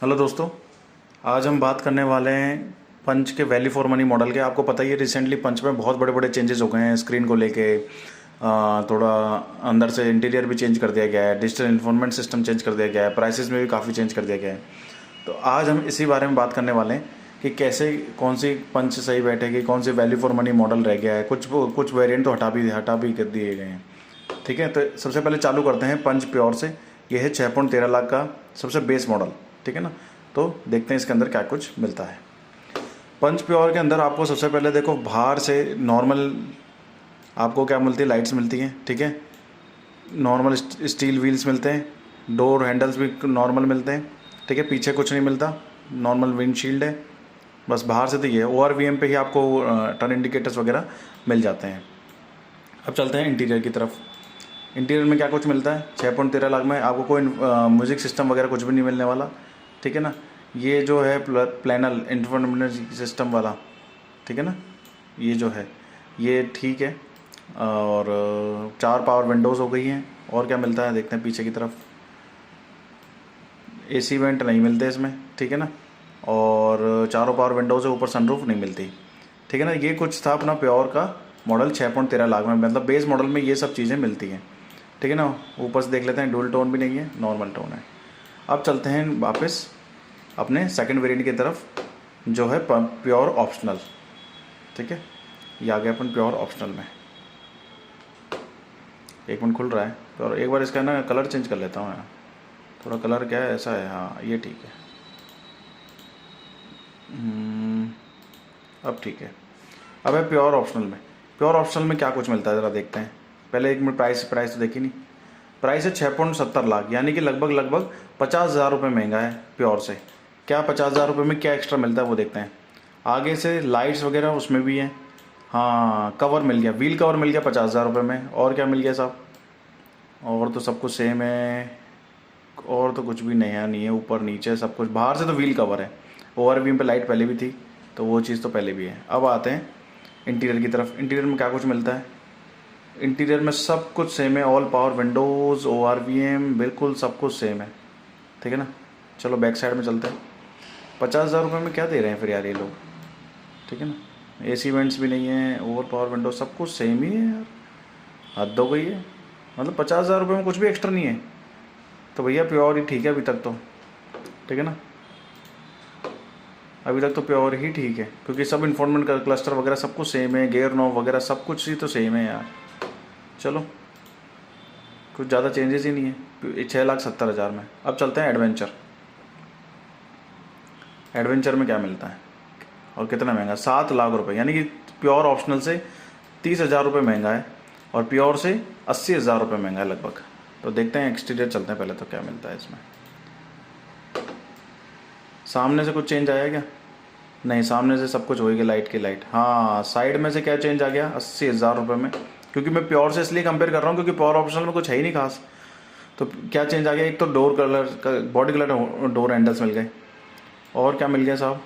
Hello दोस्तों, आज हम बात करने वाले हैं पंच के वैल्यू फॉर मनी मॉडल के। आपको पता ही है रिसेंटली पंच में बहुत बड़े बड़े चेंजेस हो गए हैं। स्क्रीन को लेके थोड़ा अंदर से इंटीरियर भी चेंज कर दिया गया है, डिजिटल इन्फॉर्मेंट सिस्टम चेंज कर दिया गया है, प्राइसेस में भी काफ़ी चेंज कर दिया गया है। तो आज हम इसी बारे में बात करने वाले हैं कि कैसे कौन सी पंच सही बैठेगी, कौन सी वैल्यू फॉर मनी मॉडल रह गया है। कुछ वेरिएंट तो हटा भी कर दिए गए हैं। ठीक है, तो सबसे पहले चालू करते हैं पंच प्योर से। यह है 6.13 लाख का सबसे बेस मॉडल। ठीक है ना, तो देखते हैं इसके अंदर क्या कुछ मिलता है। पंच प्योर के अंदर आपको सबसे पहले देखो, बाहर से नॉर्मल आपको क्या मिलती है, लाइट्स मिलती हैं। ठीक है, नॉर्मल स्टील व्हील्स मिलते हैं, डोर हैंडल्स भी नॉर्मल मिलते हैं। ठीक है, पीछे कुछ नहीं मिलता, नॉर्मल विंडशील्ड है। बस बाहर से तो ये ORVM पे ही आपको टर्न इंडिकेटर्स वगैरह मिल जाते हैं। अब चलते हैं इंटीरियर की तरफ। इंटीरियर में क्या कुछ मिलता है 6.13 लाख में? आपको कोई म्यूज़िक सिस्टम वगैरह कुछ भी नहीं मिलने वाला। ठीक है ना, ये जो है प्लानल इंफोटेनमेंट सिस्टम वाला, ठीक है ना, ये जो है ये ठीक है। और 4 पावर विंडोज़ हो गई हैं। और क्या मिलता है देखते हैं पीछे की तरफ। AC वेंट नहीं मिलते इसमें, ठीक है ना, और चारों पावर विंडोज़ है, ऊपर सनरूफ नहीं मिलती। ठीक है ना, ये कुछ था अपना प्योर का मॉडल 6.13 लाख में। मतलब बेस मॉडल में ये सब चीज़ें मिलती हैं। ठीक है ना, ऊपर से देख लेते हैं, डुअल टोन भी नहीं है, नॉर्मल टोन है। अब चलते हैं वापस अपने सेकंड वेरिएंट की तरफ, जो है प्योर ऑप्शनल। ठीक है, ये आ गया अपन प्योर ऑप्शनल में। एक मिनट खुल रहा है प्योर। एक बार इसका ना कलर चेंज कर लेता हूँ मैं, थोड़ा कलर क्या है ऐसा है। हाँ, ये ठीक है। अब ठीक है। अब है प्योर ऑप्शनल में। प्योर ऑप्शनल में क्या कुछ मिलता है ज़रा देखते हैं। पहले एक मिनट प्राइस तो देखी नहीं। प्राइस है 6.70 लाख, यानी कि लगभग 50,000 रुपये महंगा है प्योर से। क्या 50,000 रुपये में क्या एक्स्ट्रा मिलता है वो देखते हैं। आगे से लाइट्स वगैरह उसमें भी हैं। हाँ, कवर मिल गया, व्हील कवर मिल गया 50,000 रुपये में। और क्या मिल गया साहब? और तो सब कुछ सेम है, और तो कुछ भी नया नहीं है। ऊपर नीचे सब कुछ, बाहर से तो व्हील कवर है। ORVM पे लाइट पहले भी थी, तो वो चीज़ तो पहले भी है। अब आते हैं इंटीरियर की तरफ। इंटीरियर में क्या कुछ मिलता है? इंटीरियर में सब कुछ सेम है, ऑल पावर विंडोज़, ORVM, बिल्कुल सब कुछ सेम है। ठीक है ना, चलो बैक साइड में चलते हैं। 50,000 रुपये में क्या दे रहे हैं फिर यार ये लोग? ठीक है ना, AC वेंट्स भी नहीं है, ओवर पावर विंडो, सब कुछ सेम ही है यार। हद हो गई है। मतलब 50,000 रुपये में कुछ भी एक्स्ट्रा नहीं है। तो भैया प्योर ही ठीक है अभी तक तो। ठीक है ना, अभी तक तो प्योर ही ठीक है, क्योंकि सब इन्फॉर्मेंट का क्लस्टर वगैरह सब कुछ सेम है, गेयर नॉब वगैरह सब कुछ ही तो सेम है यार। चलो, कुछ ज़्यादा चेंजेस ही नहीं है 6,70,000 में। अब चलते हैं एडवेंचर। एडवेंचर में क्या मिलता है और कितना महंगा? 7 लाख रुपए, यानी कि प्योर ऑप्शनल से 30,000 रुपये महंगा है, और प्योर से 80,000 रुपये महंगा है लगभग। तो देखते हैं एक्सटीरियर, चलते हैं पहले तो क्या मिलता है इसमें। सामने से कुछ चेंज आया क्या? नहीं, सामने से सब कुछ हो गया, लाइट की लाइट। हाँ, साइड में से क्या चेंज आ गया 80,000 रुपये में, क्योंकि मैं प्योर से इसलिए कंपेयर कर रहा हूँ क्योंकि प्योर ऑप्शनल में कुछ है ही नहीं खास। तो क्या चेंज आ गया? एक तो डोर कलर का, बॉडी कलर डोर हैंडल्स मिल गए। और क्या मिल गया साहब?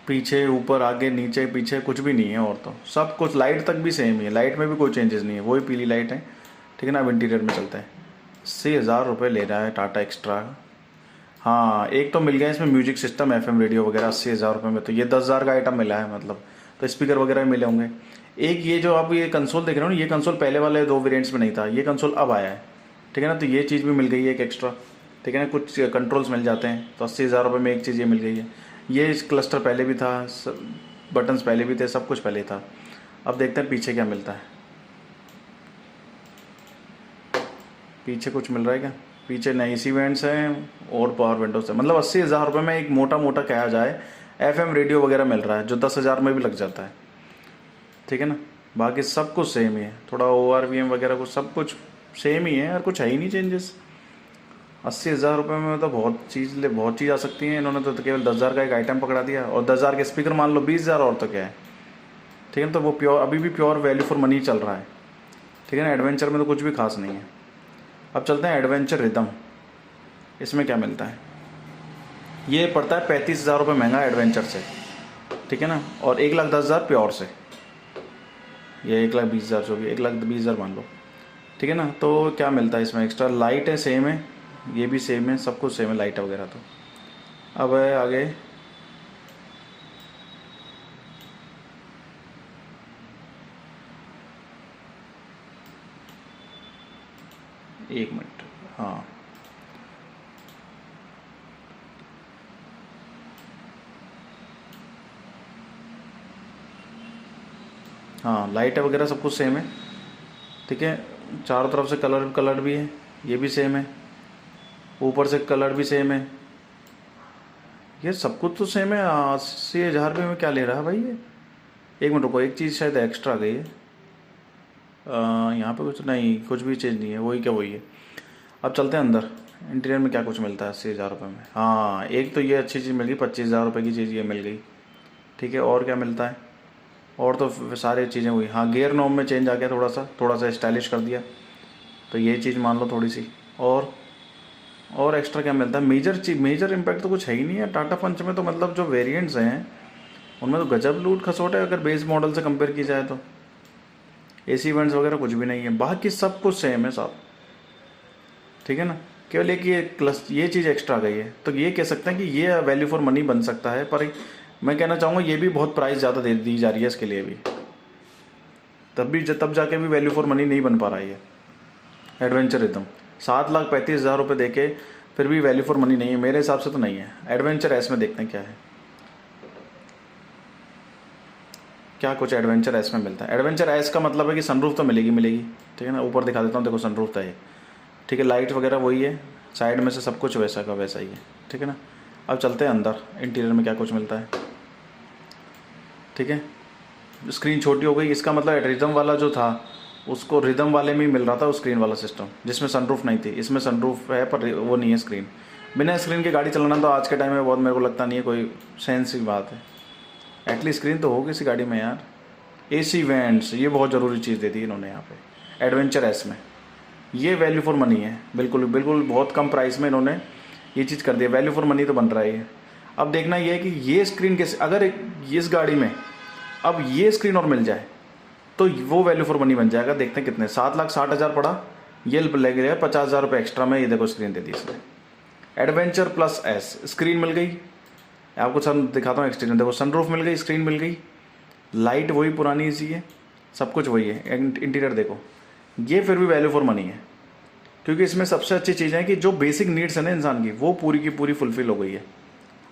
पीछे ऊपर आगे नीचे पीछे कुछ भी नहीं है, और तो सब कुछ, लाइट तक भी सेम ही है, लाइट में भी कोई चेंजेस नहीं है, वही पीली लाइट है। ठीक है ना, अब इंटीरियर में चलते हैं। 80,000 रुपये ले रहा है टाटा एक्स्ट्रा। हाँ, एक तो मिल गया इसमें म्यूजिक सिस्टम, FM रेडियो वगैरह 80,000 रुपये में। तो ये 10,000 का आइटम मिला है मतलब, तो स्पीकर वगैरह मिले होंगे। एक ये जो आप ये कंसोल देख रहे हो ना, ये कंसोल पहले वाले 2 वेरिएंट्स में नहीं था, ये कंसोल अब आया है। ठीक है ना, तो ये चीज़ भी मिल गई है एक एक्स्ट्रा। ठीक है ना, कुछ कंट्रोल्स मिल जाते हैं। तो 80,000 रुपये में एक चीज़ ये मिल गई है। ये इस क्लस्टर पहले भी था, बटन्स पहले भी थे, सब कुछ पहले था। अब देखते हैं पीछे क्या मिलता है। पीछे कुछ मिल रहा है क्या? पीछे नई AC वेंट्स हैं और पावर विंडोज है। मतलब 80,000 रुपये में एक मोटा मोटा कहा जाए FM रेडियो वगैरह मिल रहा है, जो 10,000 में भी लग जाता है। ठीक है ना, बाकी सब कुछ सेम ही है। थोड़ा ORVM वगैरह कुछ सब कुछ सेम ही है, और कुछ है ही नहीं चेंजेस। 80,000 रुपये में तो बहुत चीज़ आ सकती है। इन्होंने तो केवल 10,000 का एक आइटम पकड़ा दिया, और 10,000 के स्पीकर मान लो 20,000, और तो क्या है। ठीक है, तो वो प्योर, अभी भी प्योर वैल्यू फॉर मनी चल रहा है। ठीक है ना, एडवेंचर में तो कुछ भी खास नहीं है। अब चलते हैं एडवेंचर रिदम। इसमें क्या मिलता है? ये पड़ता है 35,000 रुपये महंगा एडवेंचर से। ठीक है ना, और 1,10,000 प्योर से। ये 1,20,000 जो भी, 1,20,000 मान लो। ठीक है ना, तो क्या मिलता है इसमें एक्स्ट्रा? लाइट है सेम है, ये भी सेम है, सब कुछ सेम है, लाइट वगैरह तो। अब है आगे एक मिनट। हाँ हाँ, लाइट वगैरह सब कुछ सेम है। ठीक है, चारों तरफ से कलर भी है, ये भी सेम है, ऊपर से कलर भी सेम है, ये सब कुछ तो सेम है। 80,000 रुपये में क्या ले रहा है भाई ये? एक मिनट रुको, एक चीज़ शायद एक्स्ट्रा गई है। यहाँ पे कुछ नहीं, कुछ भी चीज़ नहीं है, वही क्या वही है। अब चलते हैं अंदर, इंटीरियर में क्या कुछ मिलता है 80,000 रुपये में। हाँ, एक तो ये अच्छी चीज़ मिल गई, 25,000 रुपये की चीज़ ये मिल गई। ठीक है, और क्या मिलता है? और तो सारी चीज़ें हुई। हाँ, गियर नॉब में चेंज आ गया, थोड़ा सा स्टाइलिश कर दिया, तो ये चीज़ मान लो थोड़ी सी। और एक्स्ट्रा क्या मिलता है? मेजर इम्पैक्ट तो कुछ है ही नहीं है टाटा पंच में। तो मतलब जो वेरिएंट्स हैं उनमें तो गजब लूट खसोट है, अगर बेस मॉडल से कंपेयर की जाए तो। एसी वेंट्स वगैरह कुछ भी नहीं है, बाकी सब कुछ सेम है साहब। ठीक है ना, केवल एक ये चीज़ एक्स्ट्रा आ गई है, तो ये कह सकते हैं कि ये वैल्यू फॉर मनी बन सकता है। पर मैं कहना चाहूँगा ये भी बहुत प्राइस ज़्यादा दे दी जा रही है इसके लिए भी, तब जाके भी वैल्यू फॉर मनी नहीं बन पा रहा है ये एडवेंचर रिदम। 7,35,000 रुपये दे के फिर भी वैल्यू फॉर मनी नहीं है मेरे हिसाब से, तो नहीं है। एडवेंचर एस में देखते हैं क्या है, क्या कुछ एडवेंचर एस में मिलता है। एडवेंचर एस का मतलब है कि सनरूफ तो मिलेगी। ठीक है ना, ऊपर दिखा देता हूँ, देखो सनरूफ था ये। ठीक है, लाइट वगैरह वही है, साइड में से सब कुछ वैसा का वैसा ही है। ठीक है ना, अब चलते हैं अंदर, इंटीरियर में क्या कुछ मिलता है। ठीक है, स्क्रीन छोटी हो गई, इसका मतलब रिदम वाला जो था उसको रिदम वाले में ही मिल रहा था, वो स्क्रीन वाला सिस्टम जिसमें सनरूफ नहीं थी। इसमें सनरूफ है पर वो नहीं है स्क्रीन। बिना स्क्रीन की गाड़ी चलाना तो आज के टाइम में बहुत, मेरे को लगता नहीं है कोई सेंस की बात है। एटलीस्ट स्क्रीन तो होगी इसी गाड़ी में यार। एसी वेंट्स, ये बहुत ज़रूरी चीज़ दे दी इन्होंने यहाँ पे एडवेंचर एस में। ये वैल्यू फॉर मनी है, बिल्कुल बहुत कम प्राइस में इन्होंने ये चीज़ कर दी है। वैल्यू फॉर मनी तो बन रहा है ये। अब देखना ये है कि ये स्क्रीन कैसे, अगर इस गाड़ी में अब ये स्क्रीन और मिल जाए तो वो वैल्यू फॉर मनी बन जाएगा। देखते हैं कितने, 7,60,000 पड़ा, ये लग गया 50,000 रुपये एक्स्ट्रा में। ये देखो स्क्रीन दे दी इसने, एडवेंचर प्लस एस, स्क्रीन मिल गई आपको। सन दिखाता हूँ एक्सटीरियर, देखो सनरूफ मिल गई, स्क्रीन मिल गई, लाइट वही पुरानी इसी है, सब कुछ वही है। इंटीरियर देखो, ये फिर भी वैल्यू फॉर मनी है, क्योंकि इसमें सबसे अच्छी चीज़ है कि जो बेसिक नीड्स है ना इंसान की, वो पूरी की पूरी फुलफिल हो गई है।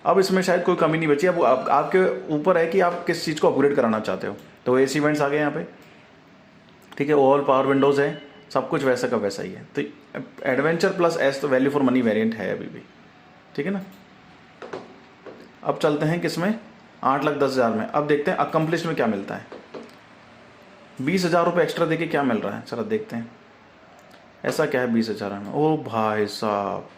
अब इसमें शायद कोई कमी नहीं बची। अब आपके ऊपर है कि आप किस चीज़ को अपग्रेड कराना चाहते हो। तो एसी वेंट्स आ गए यहाँ पे, ठीक है, ऑल पावर विंडोज़ है, सब कुछ वैसा का वैसा ही है। तो एडवेंचर प्लस एस तो वैल्यू फॉर मनी वेरिएंट है अभी भी। ठीक है ना, अब चलते हैं किसमें, 8,10,000 में। अब देखते हैं अकम्पलिश में क्या मिलता है। 20,000 रुपये एक्स्ट्रा देके क्या मिल रहा है, चलो देखते हैं। ऐसा क्या है 20,000 में? ओ भाई साहब,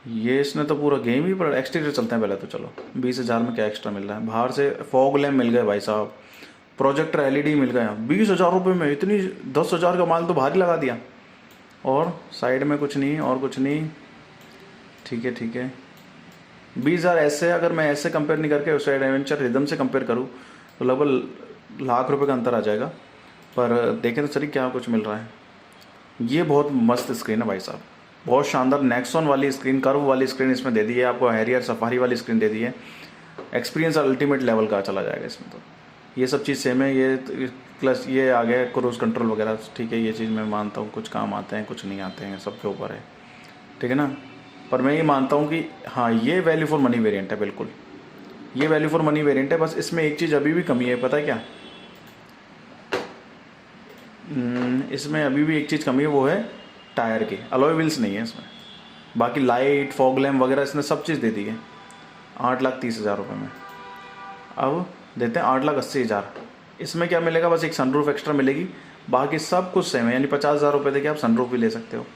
ये इसने तो पूरा गेम ही पड़ा। एक्सटीरियर चलते हैं पहले तो, चलो 20,000 में क्या एक्स्ट्रा मिल रहा है। बाहर से फॉग लैम्प मिल गए भाई साहब, प्रोजेक्टर एलईडी मिल गया 20,000 रुपये में। इतनी 10,000 का माल तो भारी लगा दिया। और साइड में कुछ नहीं, और कुछ नहीं। ठीक है 20,000 ऐसे, अगर मैं ऐसे कंपेयर नहीं करके उस एडवेंचर रिदम से कंपेयर करूँ तो लगभग लाख रुपए का अंतर आ जाएगा। पर देखें तो चलिए क्या कुछ मिल रहा है। ये बहुत मस्त स्क्रीन है भाई साहब, बहुत शानदार नेक्सॉन वाली स्क्रीन, कर्व वाली स्क्रीन इसमें दे दी है आपको, हैरियर सफारी वाली स्क्रीन दे दी है। एक्सपीरियंस अल्टीमेट लेवल का चला जाएगा इसमें। तो ये सब चीज़ सेम है। ये प्लस ये आ गया क्रूज कंट्रोल वगैरह। ठीक है, ये चीज़ मैं मानता हूँ, कुछ काम आते हैं कुछ नहीं आते हैं, सबके ऊपर है। ठीक है ना, पर मैं ये मानता हूँ कि हाँ ये वैल्यू फॉर मनी वेरिएंट है, बिल्कुल ये वैल्यू फॉर मनी वेरिएंट है। बस इसमें एक चीज़ अभी भी कमी है, पता है क्या? इसमें अभी भी एक चीज़ कमी है, वो है टायर की। अलॉय व्हील्स नहीं है इसमें। बाकी लाइट, फॉग लैम्प वगैरह इसने सब चीज़ दे दी है 8,30,000 रुपये में। अब देते हैं 8,80,000। इसमें क्या मिलेगा? बस एक सनरूफ एक्स्ट्रा मिलेगी, बाकी सब कुछ सेम है। यानी 50,000 रुपये देके आप सनरूफ भी ले सकते हो।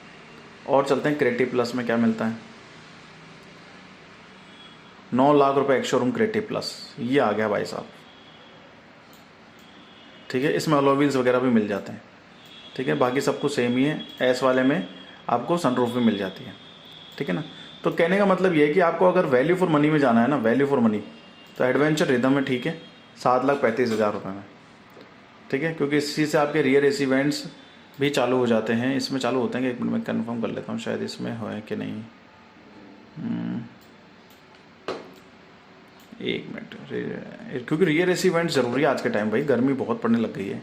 और चलते हैं क्रिएटिव प्लस में क्या मिलता है। 9 लाख रुपये एक शोरूम क्रिएटिव प्लस, ये आ गया भाई साहब। ठीक है, इसमें अलॉय व्हील्स वगैरह भी मिल जाते हैं। ठीक है, बाकी सब कुछ सेम ही है। एस वाले में आपको सनरूफ भी मिल जाती है। ठीक है ना, तो कहने का मतलब ये है कि आपको अगर वैल्यू फॉर मनी में जाना है ना, वैल्यू फॉर मनी, तो एडवेंचर रिदम में ठीक है 7,35,000 रुपये में। ठीक है, क्योंकि इसी से आपके रियर एसी वेंट्स भी चालू हो जाते हैं। इसमें चालू होते हैं, एक मिनट में कंफर्म कर लेता हूँ, शायद इसमें हो कि नहीं। एक मिनट, क्योंकि रियर एसी वेंट ज़रूरी है आज के टाइम भाई, गर्मी बहुत पड़ने लग गई है।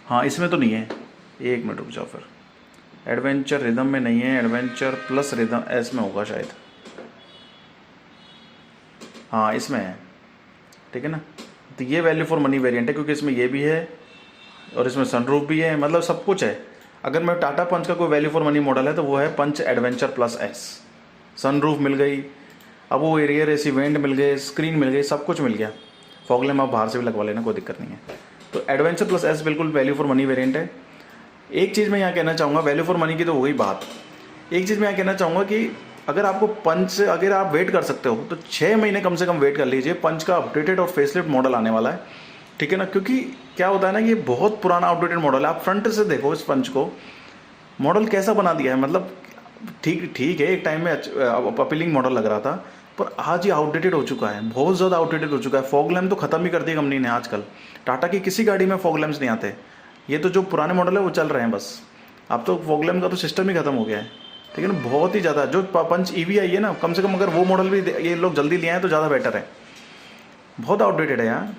हाँ इसमें तो नहीं है, एक मिनट रुक जाओ फिर। एडवेंचर रिदम में नहीं है, एडवेंचर प्लस रिदम एस में होगा शायद। हाँ इसमें है, ठीक है ना। तो ये वैल्यू फॉर मनी वेरिएंट है, क्योंकि इसमें ये भी है और इसमें सनरूफ भी है, मतलब सब कुछ है। अगर मैं टाटा पंच का कोई वैल्यू फॉर मनी मॉडल है तो वो है पंच एडवेंचर प्लस एस। सनरूफ मिल गई, अब वो रियर एसी वेंट मिल गए, स्क्रीन मिल गई, सब कुछ मिल गया। फॉग लैम्प आप बाहर से भी लगवा लेना, कोई दिक्कत नहीं है। तो एडवेंचर प्लस एस बिल्कुल वैल्यू फॉर मनी वेरिएंट है। एक चीज़ मैं यहाँ कहना चाहूँगा, वैल्यू फॉर मनी की तो हो गई बात। एक चीज़ मैं यहाँ कहना चाहूँगा कि अगर आपको पंच, अगर आप वेट कर सकते हो तो 6 महीने कम से कम वेट कर लीजिए, पंच का अपडेटेड और फेसलिफ्ट मॉडल आने वाला है, ठीक है ना। क्योंकि क्या होता है ना, ये बहुत पुराना आउटडेटेड मॉडल है। आप फ्रंट से देखो इस पंच को, मॉडल कैसा बना दिया है, मतलब ठीक है, एक टाइम में अपीलिंग मॉडल लग रहा था, पर आज ये आउटडेटेड हो चुका है, बहुत ज़्यादा आउटडेटेड हो चुका है। फॉग लैम्प तो ख़त्म ही कर दिया कंपनी ने आजकल। टाटा की किसी गाड़ी में फॉग लैम्प्स नहीं आते, ये तो जो पुराने मॉडल है वो चल रहे हैं बस। अब तो फॉग लैम्प का तो सिस्टम ही खत्म हो गया है, ठीक है ना। बहुत ही ज़्यादा जो पंच ईवी आई है ना, कम से कम अगर वो मॉडल भी ये लोग जल्दी ले आए तो ज़्यादा बेटर है। बहुत आउटडेटेड है यार,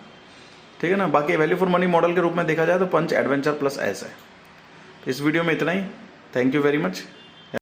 ठीक है ना। बाकी वैल्यू फॉर मनी मॉडल के रूप में देखा जाए तो पंच एडवेंचर प्लस एस है। इस वीडियो में इतना ही, थैंक यू वेरी मच।